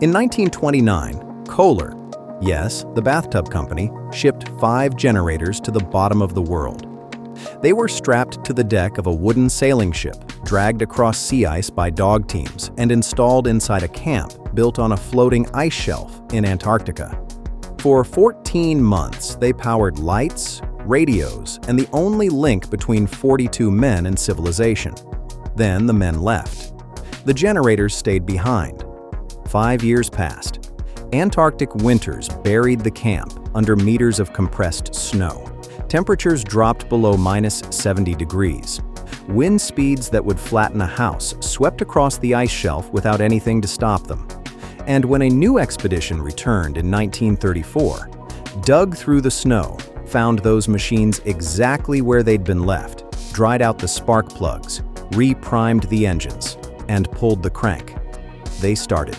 In 1929, Kohler, yes, the bathtub company, shipped 5 generators to the bottom of the world. They were strapped to the deck of a wooden sailing ship, dragged across sea ice by dog teams, and installed inside a camp built on a floating ice shelf in Antarctica. For 14 months, they powered lights, radios, and the only link between 42 men and civilization. Then the men left. The generators stayed behind. 5 years passed. Antarctic winters buried the camp under meters of compressed snow. Temperatures dropped below -70 degrees. Wind speeds that would flatten a house swept across the ice shelf without anything to stop them. And when a new expedition returned in 1934, dug through the snow, found those machines exactly where they'd been left, dried out the spark plugs, re-primed the engines, and pulled the crank. They started.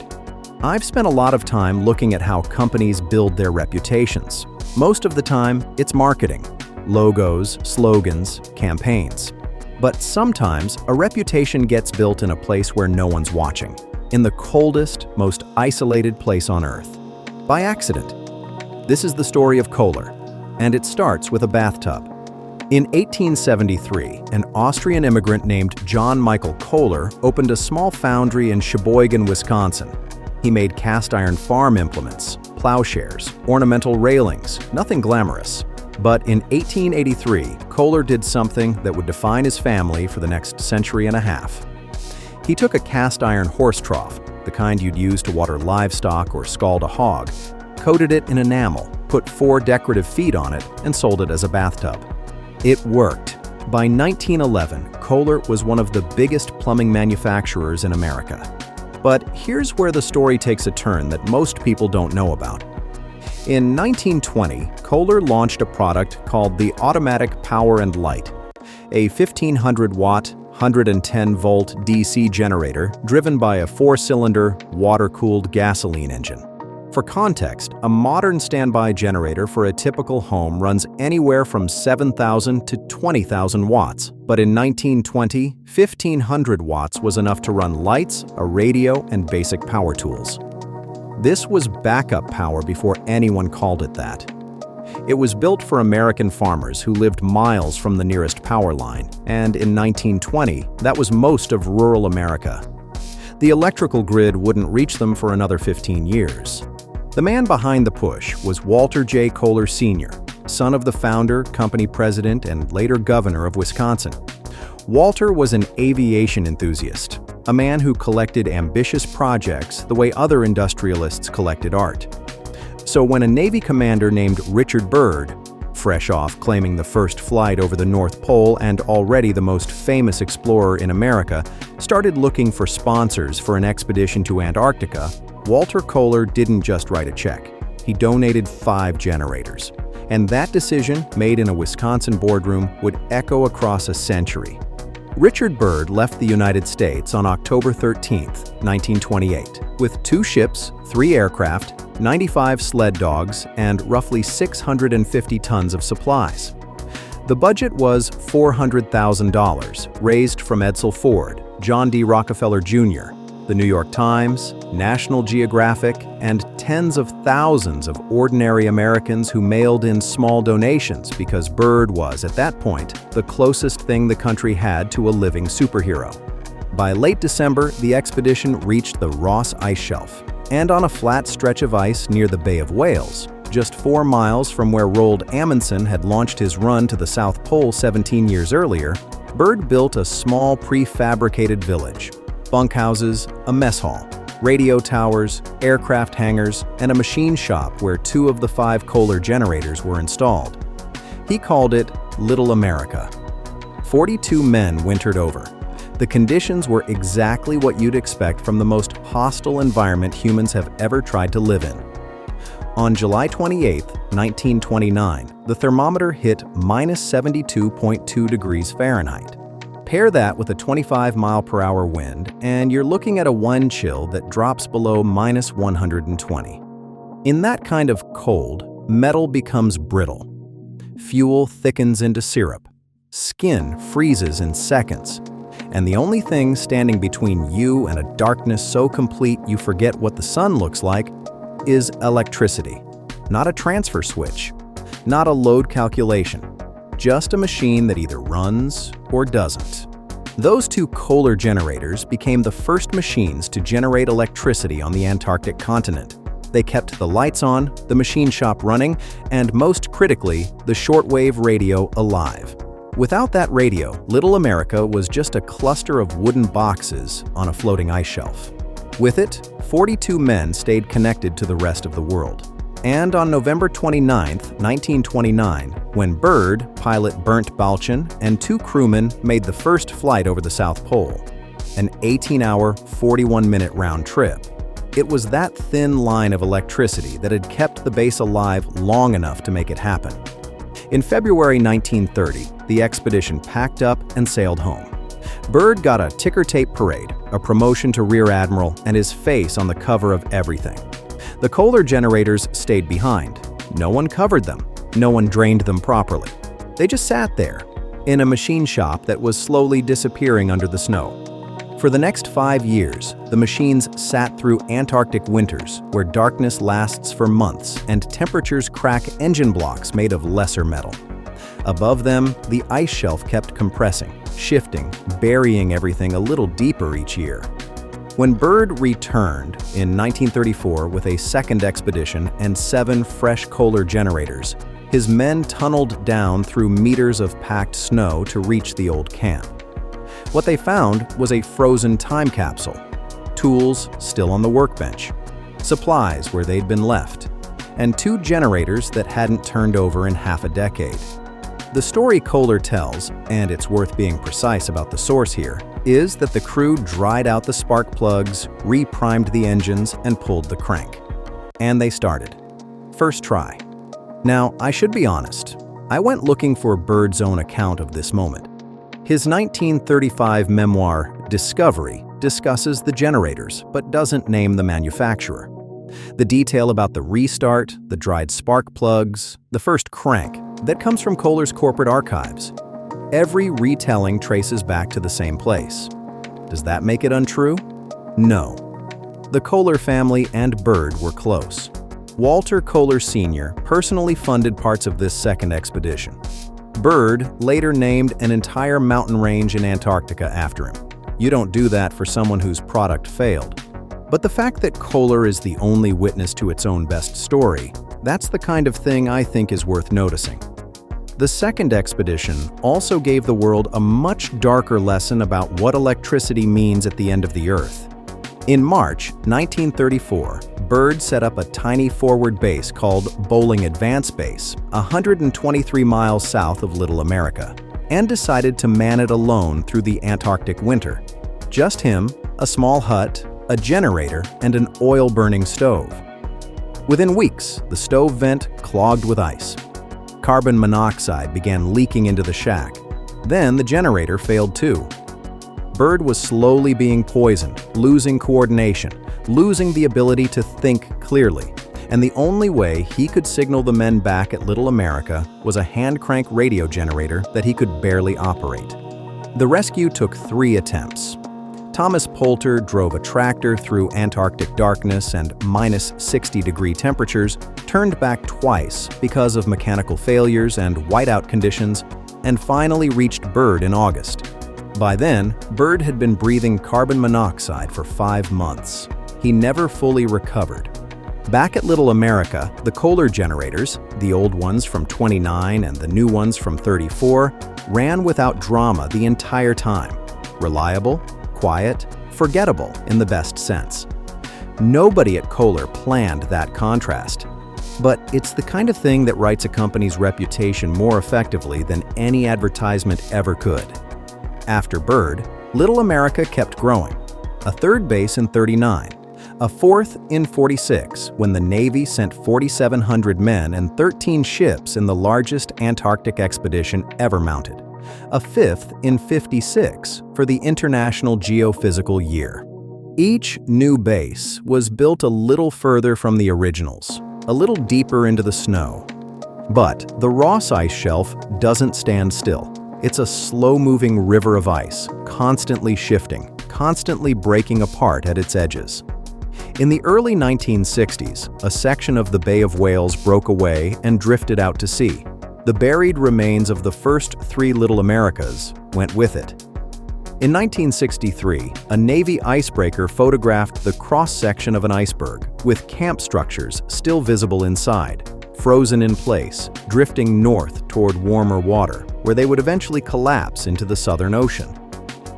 I've spent a lot of time looking at how companies build their reputations. Most of the time, it's marketing, logos, slogans, campaigns. But sometimes, a reputation gets built in a place where no one's watching, in the coldest, most isolated place on Earth, by accident. This is the story of Kohler, and it starts with a bathtub. In 1873, an Austrian immigrant named John Michael Kohler opened a small foundry in Sheboygan, Wisconsin. He made cast-iron farm implements, plowshares, ornamental railings, nothing glamorous. But in 1883, Kohler did something that would define his family for the next century and a half. He took a cast-iron horse trough, the kind you'd use to water livestock or scald a hog, coated it in enamel, put 4 decorative feet on it, and sold it as a bathtub. It worked. By 1911, Kohler was one of the biggest plumbing manufacturers in America. But here's where the story takes a turn that most people don't know about. In 1920, Kohler launched a product called the Automatic Power and Light, a 1,500-watt, 110-volt DC generator driven by a 4-cylinder, water-cooled gasoline engine. For context, a modern standby generator for a typical home runs anywhere from 7,000 to 20,000 watts, but in 1920, 1,500 watts was enough to run lights, a radio, and basic power tools. This was backup power before anyone called it that. It was built for American farmers who lived miles from the nearest power line, and in 1920, that was most of rural America. The electrical grid wouldn't reach them for another 15 years. The man behind the push was Walter J. Kohler Sr., son of the founder, company president, and later governor of Wisconsin. Walter was an aviation enthusiast, a man who collected ambitious projects the way other industrialists collected art. So when a Navy commander named Richard Byrd, fresh off claiming the first flight over the North Pole and already the most famous explorer in America, started looking for sponsors for an expedition to Antarctica, Walter Kohler didn't just write a check. He donated 5 generators. And that decision, made in a Wisconsin boardroom, would echo across a century. Richard Byrd left the United States on October 13, 1928, with 2 ships, 3 aircraft, 95 sled dogs, and roughly 650 tons of supplies. The budget was $400,000, raised from Edsel Ford, John D. Rockefeller Jr., the New York Times, National Geographic, and tens of thousands of ordinary Americans who mailed in small donations because Byrd was, at that point, the closest thing the country had to a living superhero. By late December, the expedition reached the Ross Ice Shelf, and on a flat stretch of ice near the Bay of Whales, just 4 miles from where Roald Amundsen had launched his run to the South Pole 17 years earlier, Byrd built a small prefabricated village. Bunkhouses, a mess hall, radio towers, aircraft hangars, and a machine shop where 2 of the 5 Kohler generators were installed. He called it Little America. 42 men wintered over. The conditions were exactly what you'd expect from the most hostile environment humans have ever tried to live in. On July 28, 1929, the thermometer hit -72.2 degrees Fahrenheit. Pair that with a 25-mile-per-hour wind, and you're looking at a wind chill that drops below -120. In that kind of cold, metal becomes brittle. Fuel thickens into syrup. Skin freezes in seconds. And the only thing standing between you and a darkness so complete you forget what the sun looks like is electricity. Not a transfer switch, not a load calculation, just a machine that either runs or doesn't. Those two Kohler generators became the first machines to generate electricity on the Antarctic continent. They kept the lights on, the machine shop running, and most critically, the shortwave radio alive. Without that radio, Little America was just a cluster of wooden boxes on a floating ice shelf. With it, 42 men stayed connected to the rest of the world. And on November 29, 1929, when Byrd, pilot Bernd Balchen, and two crewmen made the first flight over the South Pole, an 18-hour, 41-minute round trip, it was that thin line of electricity that had kept the base alive long enough to make it happen. In February 1930, the expedition packed up and sailed home. Byrd got a ticker tape parade, a promotion to Rear Admiral, and his face on the cover of everything. The Kohler generators stayed behind. No one covered them. No one drained them properly. They just sat there, in a machine shop that was slowly disappearing under the snow. For the next 5 years, the machines sat through Antarctic winters, where darkness lasts for months and temperatures crack engine blocks made of lesser metal. Above them, the ice shelf kept compressing, shifting, burying everything a little deeper each year. When Byrd returned in 1934 with a second expedition and 7 fresh Kohler generators, his men tunneled down through meters of packed snow to reach the old camp. What they found was a frozen time capsule, tools still on the workbench, supplies where they'd been left, and 2 generators that hadn't turned over in half a decade. The story Kohler tells, and it's worth being precise about the source here, is that the crew dried out the spark plugs, re-primed the engines, and pulled the crank. And they started. First try. Now, I should be honest. I went looking for Byrd's own account of this moment. His 1935 memoir, Discovery, discusses the generators, but doesn't name the manufacturer. The detail about the restart, the dried spark plugs, the first crank, that comes from Kohler's corporate archives. Every retelling traces back to the same place. Does that make it untrue? No. The Kohler family and Byrd were close. Walter Kohler Sr. personally funded parts of this second expedition. Byrd later named an entire mountain range in Antarctica after him. You don't do that for someone whose product failed. But the fact that Kohler is the only witness to its own best story, that's the kind of thing I think is worth noticing. The second expedition also gave the world a much darker lesson about what electricity means at the end of the Earth. In March 1934, Byrd set up a tiny forward base called Bowling Advance Base, 123 miles south of Little America, and decided to man it alone through the Antarctic winter. Just him, a small hut, a generator, and an oil-burning stove. Within weeks, the stove vent clogged with ice. Carbon monoxide began leaking into the shack. Then the generator failed too. Byrd was slowly being poisoned, losing coordination, losing the ability to think clearly. And the only way he could signal the men back at Little America was a hand-crank radio generator that he could barely operate. The rescue took 3 attempts. Thomas Poulter drove a tractor through Antarctic darkness and minus 60-degree temperatures, turned back twice because of mechanical failures and whiteout conditions, and finally reached Byrd in August. By then, Byrd had been breathing carbon monoxide for 5 months. He never fully recovered. Back at Little America, the Kohler generators, the old ones from 29 and the new ones from 34, ran without drama the entire time. Reliable, quiet, forgettable in the best sense. Nobody at Kohler planned that contrast. But it's the kind of thing that writes a company's reputation more effectively than any advertisement ever could. After Byrd, Little America kept growing. A third base in 39, a fourth in 46 when the Navy sent 4,700 men and 13 ships in the largest Antarctic expedition ever mounted. A fifth in 56 for the International Geophysical Year. Each new base was built a little further from the originals, a little deeper into the snow. But the Ross Ice Shelf doesn't stand still. It's a slow-moving river of ice, constantly shifting, constantly breaking apart at its edges. In the early 1960s, a section of the Bay of Whales broke away and drifted out to sea. The buried remains of the first 3 Little Americas went with it. In 1963, a Navy icebreaker photographed the cross-section of an iceberg, with camp structures still visible inside, frozen in place, drifting north toward warmer water, where they would eventually collapse into the Southern Ocean.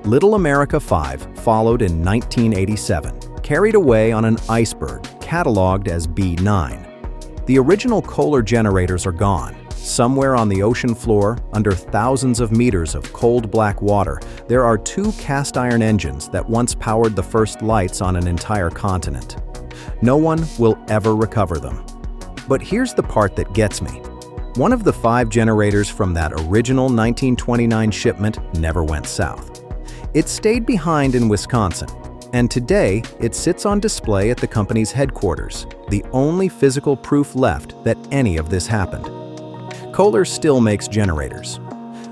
Little America 5 followed in 1987, carried away on an iceberg cataloged as B9. The original Kohler generators are gone. Somewhere on the ocean floor, under thousands of meters of cold black water, there are 2 cast iron engines that once powered the first lights on an entire continent. No one will ever recover them. But here's the part that gets me. One of the 5 generators from that original 1929 shipment never went south. It stayed behind in Wisconsin, and today it sits on display at the company's headquarters, the only physical proof left that any of this happened. Kohler still makes generators.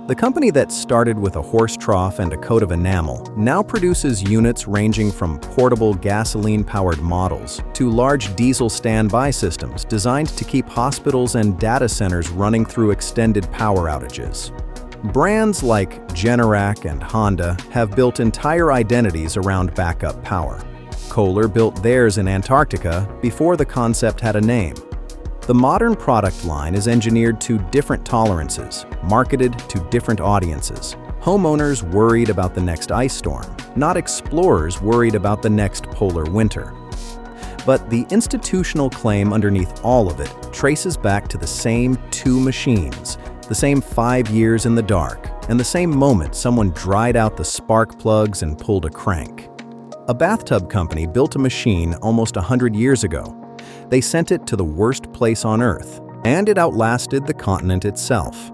The company that started with a horse trough and a coat of enamel now produces units ranging from portable gasoline-powered models to large diesel standby systems designed to keep hospitals and data centers running through extended power outages. Brands like Generac and Honda have built entire identities around backup power. Kohler built theirs in Antarctica before the concept had a name. The modern product line is engineered to different tolerances, marketed to different audiences. Homeowners worried about the next ice storm, not explorers worried about the next polar winter. But the institutional claim underneath all of it traces back to the same 2 machines, the same 5 years in the dark, and the same moment someone dried out the spark plugs and pulled a crank. A bathtub company built a machine almost 100 years ago. They sent it to the worst place on Earth, and it outlasted the continent itself.